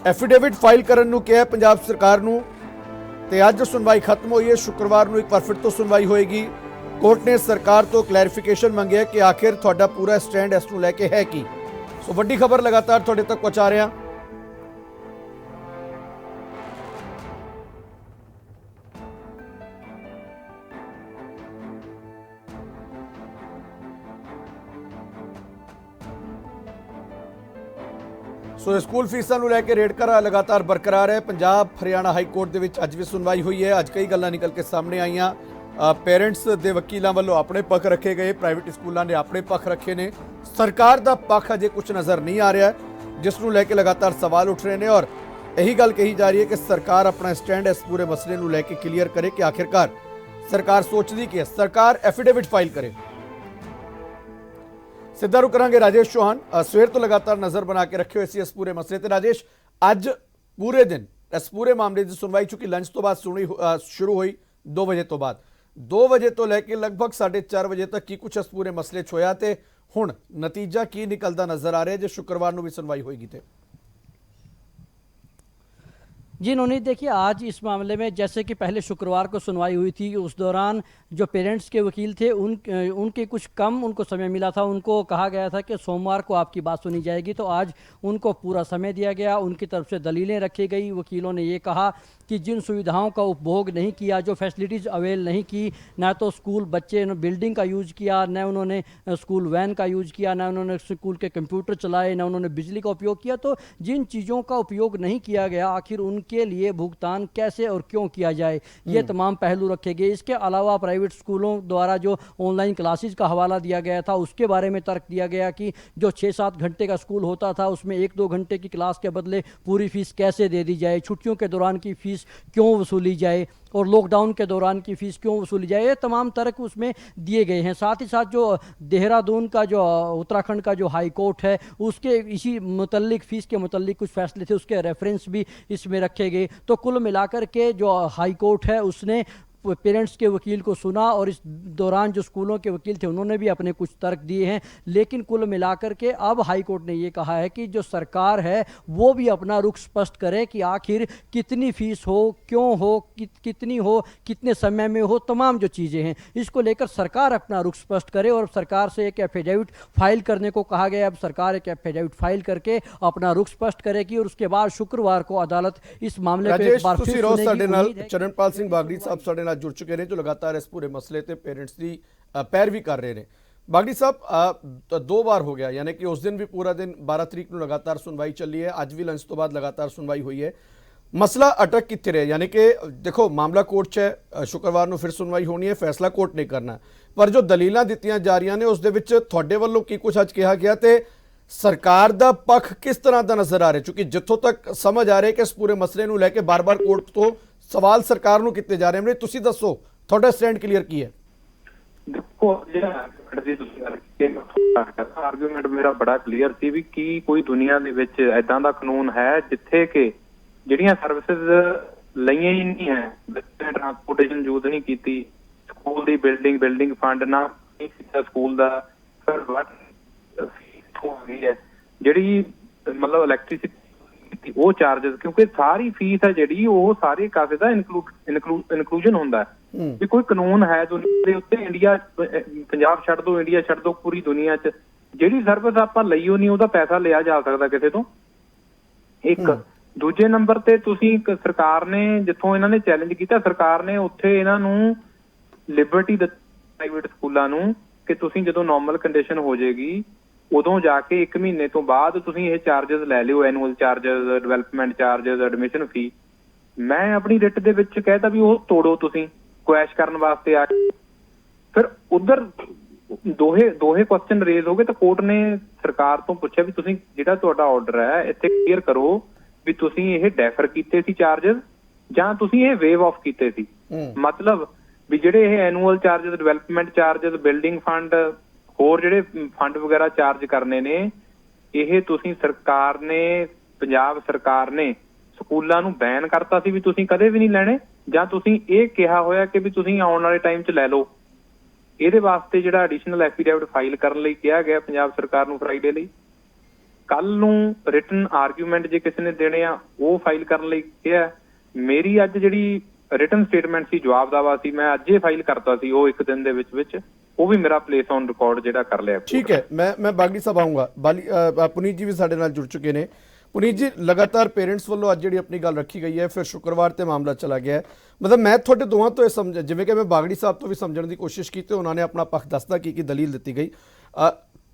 Affidavit file ਕਰਨ ਨੂੰ ਕਿਹਾ ਪੰਜਾਬ ਸਰਕਾਰ ਨੂੰ ਤੇ ਅੱਜ ਸੁਣਵਾਈ ਖਤਮ ਹੋਈ ਹੈ। शुक्रवार ਨੂੰ ਇੱਕ ਵਾਰ ਫਿਰ ਤੋਂ ਸੁਣਵਾਈ ਹੋਏਗੀ। ਕੋਰਟ ਨੇ ਸਰਕਾਰ ਤੋਂ ਕਲੈਰੀਫਿਕੇਸ਼ਨ ਮੰਗਿਆ ਕਿ ਆਖਿਰ ਤੁਹਾਡਾ ਪੂਰਾ ਸਟੈਂਡ ਇਸ ਨੂੰ ਲੈ ਕੇ ਹੈ ਕੀ। ਸੋ ਵੱਡੀ ਖਬਰ ਲਗਾਤਾਰ ਤੁਹਾਡੇ ਤੱਕ ਪਹੁੰਚਾ ਰਹੇ ਹਾਂ। ਸੋ ਸਕੂਲ ਫੀਸਾਂ ਨੂੰ ਲੈ ਕੇ ਰੇੜਕਾ ਲਗਾਤਾਰ ਬਰਕਰਾਰ ਹੈ। ਪੰਜਾਬ ਹਰਿਆਣਾ ਹਾਈ ਕੋਰਟ ਦੇ ਵਿੱਚ ਅੱਜ ਵੀ ਸੁਣਵਾਈ ਹੋਈ ਹੈ। ਅੱਜ ਕਈ ਗੱਲਾਂ ਨਿਕਲ ਕੇ ਸਾਹਮਣੇ ਆਈਆਂ। पेरेंट्स ਦੇ ਵਕੀਲਾਂ ਵੱਲੋਂ ਆਪਣੇ ਪੱਖ ਰੱਖੇ ਗਏ, ਪ੍ਰਾਈਵੇਟ ਸਕੂਲਾਂ ਨੇ ਆਪਣੇ ਪੱਖ ਰੱਖੇ ਨੇ। ਸਰਕਾਰ ਦਾ ਪੱਖ ਅਜੇ ਕੁਝ ਨਜ਼ਰ ਨਹੀਂ ਆ ਰਿਹਾ, ਜਿਸ ਨੂੰ ਲੈ ਕੇ ਲਗਾਤਾਰ ਸਵਾਲ ਉੱਠ ਰਹੇ ਨੇ ਔਰ ਇਹੀ ਗੱਲ ਕਹੀ ਜਾ ਰਹੀ ਹੈ ਕਿ ਸਰਕਾਰ ਆਪਣਾ ਸਟੈਂਡ ਇਸ ਪੂਰੇ ਮਸਲੇ ਨੂੰ ਲੈ ਕੇ ਕਲੀਅਰ ਕਰੇ ਕਿ ਆਖਿਰਕਾਰ ਸਰਕਾਰ ਸੋਚਦੀ ਕਿ ਸਰਕਾਰ ਐਫੀਡੇਵਿਟ ਫਾਈਲ ਕਰੇ। ਸਿੱਧਾ ਰੁਕ ਕਰਾਂਗੇ ਰਾਜੇਸ਼ ਚੌਹਾਨ, ਸਵੇਰ ਤੋਂ ਲਗਾਤਾਰ ਨਜ਼ਰ ਬਣਾ ਕੇ ਰੱਖੇ ਹੋਏ ਸੀ ਇਸ ਪੂਰੇ ਮਸਲੇ ਤੇ। ਰਾਜੇਸ਼, ਅੱਜ ਪੂਰੇ ਦਿਨ ਇਸ ਪੂਰੇ ਮਾਮਲੇ ਦੀ ਸੁਣਵਾਈ ਚੁੱਕੀ ਲੰਚ ਤੋਂ ਬਾਅਦ ਸ਼ੁਰੂ ਹੋਈ 2 ਵਜੇ ਤੋਂ ਬਾਅਦ 2 ਵਜੇ ਤੋਂ ਲੈ ਕੇ ਲਗਭਗ 4:30 ਵਜੇ ਤੱਕ ਕੀ ਕੁਛ ਇਸ ਪੂਰੇ ਮਸਲੇ 'ਚ ਹੋਇਆ ਤੇ ਹੁਣ ਨਤੀਜਾ ਕੀ ਨਿਕਲਦਾ नजर आ रहा है जो शुक्रवार ਨੂੰ भी सुनवाई होगी थे? जी नवनीत, देखिए आज इस मामले में जैसे कि पहले शुक्रवार को सुनवाई हुई थी, उस दौरान जो पेरेंट्स के वकील थे उनके कुछ कम उनको समय मिला था। उनको कहा गया था कि सोमवार को आपकी बात सुनी जाएगी, तो आज उनको पूरा समय दिया गया। उनकी तरफ से दलीलें रखी गई। वकीलों ने ये कहा कि जिन सुविधाओं का उपभोग नहीं किया, जो फैसिलिटीज़ अवेल नहीं की, ना तो स्कूल बच्चे ने बिल्डिंग का यूज़ किया, न उन्होंने स्कूल वैन का यूज़ किया, ना उन्होंने स्कूल के कंप्यूटर चलाए, ना उन्होंने बिजली का उपयोग किया, तो जिन चीज़ों का उपयोग नहीं किया गया आखिर उनके लिए भुगतान कैसे और क्यों किया जाए, ये तमाम पहलू रखे गए। इसके अलावा प्राइवेट स्कूलों द्वारा जो ऑनलाइन क्लासेस का हवाला दिया गया था, उसके बारे में तर्क दिया गया कि जो 6-7 घंटे का स्कूल होता था उसमें 1-2 घंटे की क्लास के बदले पूरी फीस कैसे दे दी जाए, छुट्टियों के दौरान की फीस क्यों वसूली जाए और लॉकडाउन के दौरान की फ़ीस क्यों वसूली जाए, ये तमाम तर्क उसमें दिए गए हैं। साथ ही साथ जो देहरादून का जो उत्तराखंड का जो हाई कोर्ट है उसके इसी मुतल्लिक फ़ीस के मुतल्लिक कुछ फैसले थे, उसके रेफरेंस भी इसमें रखे गए। तो कुल मिलाकर के जो हाई कोर्ट है उसने पेरेंट्स के वकील को सुना और इस दौरान जो स्कूलों के वकील थे उन्होंने भी अपने कुछ तर्क दिए हैं। लेकिन कुल मिलाकर के अब हाई कोर्ट ने ये कहा है कि जो सरकार है वो भी अपना रुख स्पष्ट करे कि आखिर कितनी फ़ीस हो, क्यों हो, कितनी हो, कितने समय में हो, तमाम जो चीज़ें हैं इसको लेकर सरकार अपना रुख स्पष्ट करे। और सरकार से एक एफिडेविट फाइल करने को कहा गया। अब सरकार एक एफिडेविट फाइल करके अपना रुख स्पष्ट करेगी और उसके बाद शुक्रवार को अदालत इस मामले पर एक बार फिर सुनेगी। चरणपाल सिंह बागड़ी साहब साडे नाल जुड़ चुके हैं जो लगातार इस पूरे मसले ते पेरेंट्स की पैरवी कर रहे हैं। बागड़ी साहब, 2 बार हो गया, यानी कि उस दिन भी पूरा दिन 12 तरीक को लगातार सुनवाई चली है, अज भी लंच तो बाद लगातार सुनवाई हुई है। मसला अटक कित्थे रहे? यानी कि देखो मामला कोर्ट 'च है, शुक्रवार को फिर सुनवाई होनी है, फैसला कोर्ट ने करना, पर जो दलीलां दित्तियां जा रही ने उस दे विच तुहाडे वल्लों की कुछ अज कहा गया ते सरकार दा पक्ष किस तरह का नजर आ रहा है? क्योंकि जिथों तक समझ आ रहा है कि इस पूरे मसले को लैके बार बार कोर्ट तो सवाल सरकार को किए जा रहे हैं। तुसीं दसो तुहाडा स्टैंड क्लीयर की है? देखो आर्गूमेंट मेरा बड़ा क्लीयर सी भी कि कोई दुनिया दे विच ऐदां दा कानून है जिथे कि जिहड़ियां सर्विसेज लईयां ही नहीं है, बच्चे ट्रांसपोर्टेशन यूज नहीं की, स्कूल दी बिल्डिंग फंड ना स्कूल दा, फिर जिहड़ी मतलब इलैक्ट्रिसिटी वो चार्जेस, क्योंकि सारी फीस है जी वो सारे काफे का इनकलूजन होंदा है कि कोई कानून है दुनिया दे उत्ते, इंडिया पंजाब छड्ड दो, इंडिया छड्ड दो, पूरी दुनिया च जिहड़ी सर्विस आपां लईओ नहीं उहदा पैसा लिया जा सकदा किसे तो। एक दूजे नंबर ते तुसीं सरकार ने जिथों इन्हां ने चैलेंज किया, सरकार ने उत्थे इन्हां नूं लिबर्टी दित्ती प्राइवेट स्कूलां नूं कि तुसीं जदों नॉर्मल कंडीशन हो जाएगी उदों जाके 1 महीने तो बाद तुसीं ये चार्जेस लै लिओ, annual charges, development charges, admission fee. मैं अपनी रिट दे विच कहता भी वो तोड़ो, तुसीं क्वैश करन वास्ते आ। फिर उधर दोहे क्वेश्चन रेज हो गए तो कोर्ट ने सरकार तो पूछा भी तुसीं जिहड़ा तुहाडा ऑर्डर है इत्थे क्लीयर करो भी तुसीं ये डैफर कीते सी चार्जेस जां तुसीं ये वेव ऑफ कीते सी। मतलब भी जिहड़े ये annual charges, development charges, building fund, होर जिहड़े फंड वगैरह चार्ज करने ने, ਇਹ ਤੁਸੀਂ ਸਰਕਾਰ ਨੇ, ਪੰਜਾਬ ਸਰਕਾਰ ਨੇ ਸਕੂਲਾਂ ਨੂੰ ਬੈਨ ਕਰਤਾ ਸੀ ਵੀ ਤੁਸੀਂ ਕਦੇ ਵੀ ਨਹੀਂ ਲੈਣੇ, ਜਾਂ ਤੁਸੀਂ ਇਹ ਕਿਹਾ ਹੋਇਆ ਕਿ ਵੀ ਤੁਸੀਂ ਆਉਣ ਵਾਲੇ ਟਾਈਮ 'ਚ ਲੈ ਲਓ? ਇਹਦੇ ਵਾਸਤੇ ਜਿਹੜਾ ਐਡੀਸ਼ਨਲ ਐਫੀਡੇਵਿਟ ਫਾਈਲ ਕਰਨ ਲਈ ਕਿਹਾ ਗਿਆ ਪੰਜਾਬ ਸਰਕਾਰ ਨੂੰ ਫਰਾਈਡੇ ਲਈ, ਕੱਲ ਨੂੰ ਰਿਟਨ ਆਰਗੂਮੈਂਟ ਜੇ ਕਿਸੇ ਨੇ ਦੇਣੇ ਆ ਉਹ ਫਾਈਲ ਕਰਨ ਲਈ ਕਿਹਾ। ਮੇਰੀ ਅੱਜ ਜਿਹੜੀ ਰਿਟਨ ਸਟੇਟਮੈਂਟ ਸੀ, ਜਵਾਬ ਦਾਵਾ ਸੀ, ਮੈਂ ਅੱਜ ਹੀ ਫਾਈਲ ਕਰਤਾ ਸੀ ਉਹ ਇੱਕ ਦਿਨ ਦੇ ਵਿੱਚ ਉਹ ਵੀ ਮੇਰਾ ਪਲੇਸ ਔਨ ਰਿਕਾਰਡ ਜਿਹੜਾ ਕਰ ਲਿਆ। ठीक है, मैं बागड़ी साहब आऊँगा। पुनीत जी भी साडे नाल जुड़ चुके ने। पुनीत जी, लगातार पेरेंट्स ਵੱਲੋਂ ਅੱਜ ਜਿਹੜੀ ਆਪਣੀ ਗੱਲ ਰੱਖੀ ਗਈ ਹੈ, ਫਿਰ ਸ਼ੁੱਕਰਵਾਰ ਤੇ ਮਾਮਲਾ ਚਲਾ ਗਿਆ ਹੈ। ਮਤਲਬ ਮੈਂ ਤੁਹਾਡੇ ਦੋਵਾਂ ਤੋਂ ਇਹ ਸਮਝ, ਜਿਵੇਂ ਕਿ ਮੈਂ ਬਾਗੜੀ ਸਾਹਿਬ ਤੋਂ ਵੀ ਸਮਝਣ ਦੀ ਕੋਸ਼ਿਸ਼ ਕੀਤੀ, ਉਹਨਾਂ ਨੇ ਆਪਣਾ ਪੱਖ ਦੱਸਦਾ ਕੀ ਦਲੀਲ ਦਿੱਤੀ ਗਈ।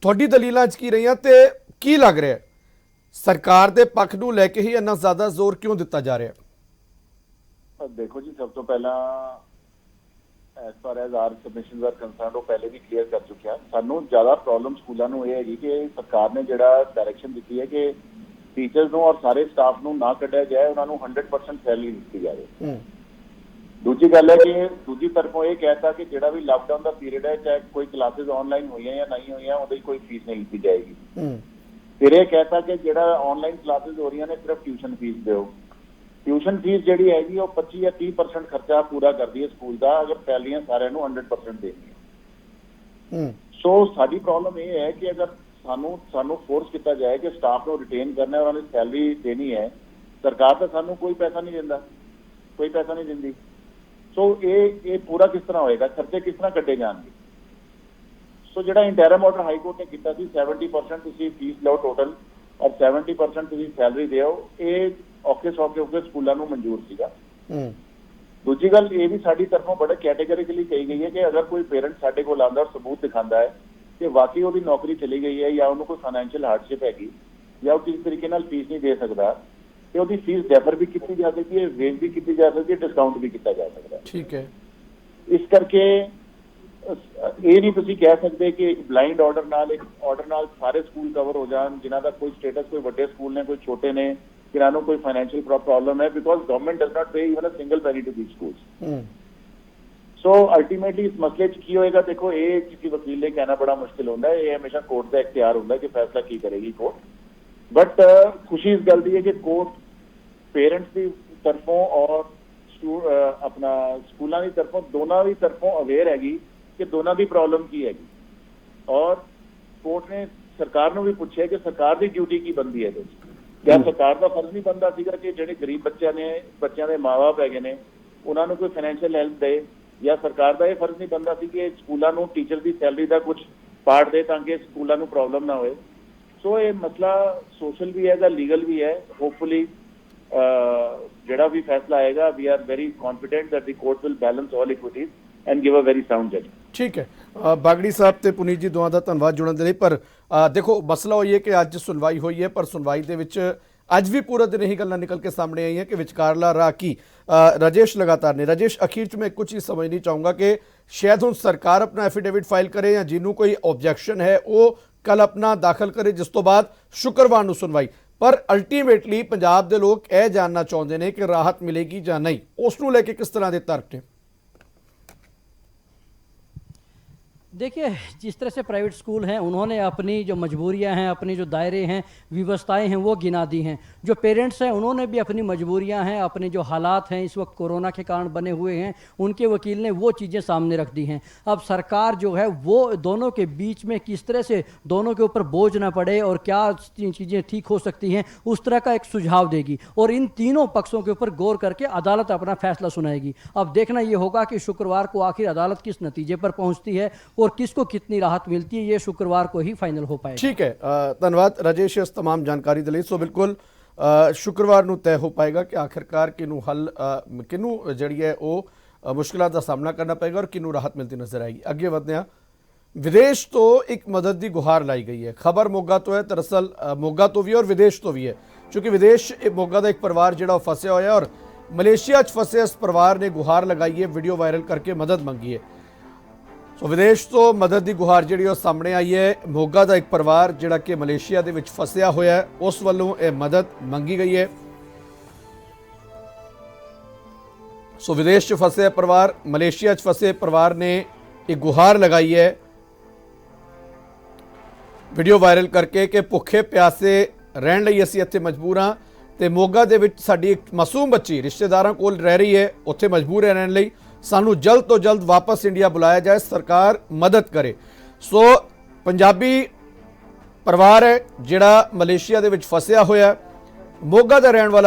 ਤੁਹਾਡੀ ਦਲੀਲਾਂ ਅੱਜ ਕੀ ਰਹੀਆਂ ਤੇ ਕੀ ਲੱਗ ਰਿਹਾ ਸਰਕਾਰ ਦੇ ਪੱਖ ਨੂੰ ਲੈ ਕੇ ਹੀ ਇੰਨਾ ਜ਼ਿਆਦਾ ਜ਼ੋਰ ਕਿਉਂ ਦਿੱਤਾ ਜਾ ਰਿਹਾ? देखो जी, सब तो पहला as far as our submissions are concerned वो पहले भी क्लीयर कर चुके हैं। सानू ज़्यादा प्रॉब्लम स्कूलों को यह है कि सरकार ने जिहड़ा डायरैक्शन दी है कि टीचर्स को और सारे स्टाफ को ना कढ़िया जाए, उन्होंने 100% सैलरी दी जाए। दूजी गल है कि दूजी तरफों ये कहता कि जिहड़ा भी लॉकडाउन का पीरियड है, चाहे कोई क्लासेस ऑनलाइन हुई या नहीं हुई, उसकी कोई फीस नहीं दी जाएगी। फिर यह कहता कि जिहड़ा ऑनलाइन क्लासेस हो रही ने सिर्फ ट्यूशन फीस दो। ट्यूशन फीस जी हैगी 25 या 30% खर्चा पूरा करती है स्कूल का, अगर सैलरियां सारे 100% देनी। सो साडी प्रॉब्लम ये है कि अगर सानू फोर्स किया जाए कि स्टाफ को रिटेन करना है और उन्हें सैलरी देनी है, सरकार तो सानू कोई पैसा नहीं देता, कोई पैसा नहीं देती। सो ये पूरा किस तरह होएगा, खर्चे किस तरह कटे जाएंगे? सो जो इंटरम ऑर्डर हाई कोर्ट ने किया 70% तुसीं फीस लो टोटल और 70% तुसीं सैलरी दो, ये औखे सौखे स्कूलों को मंजूर सीगा। दूजी गल ये भी साडी तरफों बड़े कैटेगरिकली कही गई है कि अगर कोई पेरेंट साडे कोल आंदा और सबूत दिखाता है कि वाकई वो नौकरी चली गई है या उन्होंने कोई फाइनैशियल हार्डशिप हैगी या वो किसी तरीके नाल फीस नहीं दे सकता, तो उसकी फीस डेफर भी की जा सकती है, वेव भी की जा सकती है, डिस्काउंट भी किया जा सकता है। ठीक है, इस करके ये नहीं तुसीं कह सकते कि ब्लाइंड ऑर्डर नाल सारे स्कूल कवर हो जान, जिन्हां दा कोई स्टेटस, कोई बड़े स्कूल ने, कोई छोटे ने, किरानों कोई फाइनेंशियल प्रॉब्लम है, because government does not pay even a single penny to these schools. So ultimately इस मसले की होएगा, देखो ये किसी वकील ने कहना बड़ा मुश्किल होता है, ये हमेशा कोर्ट का इख्तियार होता है कि फैसला की करेगी कोर्ट। बट खुशी इस गल दी है कि कोर्ट पेरेंट्स की तरफों और अपना स्कूलों की तरफों दोनों की तरफों अवेयर हैगी कि दोनों की प्रॉब्लम की हैगी, और कोर्ट ने सरकार को भी पूछा कि सरकार की ड्यूटी की बनती है। क्या सरकार का फर्ज नहीं बनता सीगा कि जिहड़े गरीब बच्चों के माँ बाप हैगे ने उन्होंने कोई फाइनैशियल हेल्प दे, या सरकार का यह फर्ज नहीं बनता सी कि स्कूलों को टीचर की सैलरी का कुछ पार्ट दे ताकि स्कूलों को प्रॉब्लम ना होए। सो ये मसला सोशल भी है, लीगल भी है। होपफुली जिहड़ा भी फैसला आएगा, we are very confident that the court will balance all equities and give a very sound judgment. ठीक है, बागड़ी साहब ते पुनीत जी दोवां दा धन्नवाद जुड़न दे लई। पर देखो मसला होई है कि अज सुनवाई हुई है, पर सुनवाई दे विच अज भी पूरा दिन यही गल्लां निकल के सामने आई हैं कि विचकारला राह की राजेश लगातार ने राजेश अखीर च मैं कुछ ही समझनी चाहूँगा कि शायद हुण सरकार अपना एफिडेविट फाइल करे या जिन्हों कोई ऑब्जैक्शन है वो कल अपना दाखिल करे, जिस तो बाद शुक्रवार नूं सुनवाई। पर अल्टीमेटली पंजाब दे लोग यह जानना चाहते हैं कि राहत मिलेगी या नहीं, उस नूं लेके किस तरह के तर्क ने? देखिए, जिस तरह से प्राइवेट स्कूल हैं उन्होंने अपनी जो मजबूरियां हैं, अपनी जो दायरे हैं, व्यवस्थाएं हैं वो गिना दी हैं। जो पेरेंट्स हैं उन्होंने भी अपनी मजबूरियां हैं, अपने जो हालात हैं इस वक्त कोरोना के कारण बने हुए हैं, उनके वकील ने वो चीज़ें सामने रख दी हैं। अब सरकार जो है वो दोनों के बीच में किस तरह से दोनों के ऊपर बोझ ना पड़े और क्या चीज़ें ठीक हो सकती हैं उस तरह का एक सुझाव देगी, और इन तीनों पक्षों के ऊपर गौर करके अदालत अपना फैसला सुनाएगी। अब देखना ये होगा कि शुक्रवार को आखिर अदालत किस नतीजे पर पहुँचती है और किसको कितनी राहत मिलती है, ये शुक्रवार को ही फाइनल हो पाएगा। ठीक है, धन्यवाद राजेश इस तमाम जानकारी दे लई। सो बिल्कुल शुक्रवार नूं तय हो पाएगा कि आखिरकार किनू हल किनू जिहड़ी है वो मुश्किलां दा सामना करना पेगा और किनू राहत मिलती नजर आएगी। अगे वधदे हां, विदेश तो एक मदद की गुहार लाई गई है। खबर मोगा तो है, दरअसल मोगा तो भी और विदेश तो भी है, क्योंकि विदेश मोगा का एक परिवार जिहड़ा फसिया होया और मलेशिया च फसे इस परिवार ने गुहार लगाई है, वीडियो वायरल करके मदद मंगी है। सो विदेश तो मदद की गुहार जिहड़ी सामने आई है। मोगा का एक परिवार जिहड़ा कि मलेशिया दे विच फसिया होया है, उस वल्लों यह मदद मंगी गई है। सो विदेश च फसे परिवार, मलेशिया च फसे परिवार ने एक गुहार लगाई है वीडियो वायरल करके कि भुखे प्यासे रहन लई असीं इत्थे मजबूर हां ते मोगा दे विच साडी एक मासूम बच्ची रिश्तेदारां कोल रह रही है, उत्थे मजबूर है रहन लई, सानू जल्द तो जल्द वापस इंडिया बुलाया जाए, सरकार मदद करे। सो ਪਰਿਵਾਰ ਹੈ ਜਿਹੜਾ ਮਲੇਸ਼ੀਆ ਦੇ ਵਿੱਚ ਫਸਿਆ ਹੋਇਆ, ਮੋਗਾ ਦਾ ਰਹਿਣ ਵਾਲਾ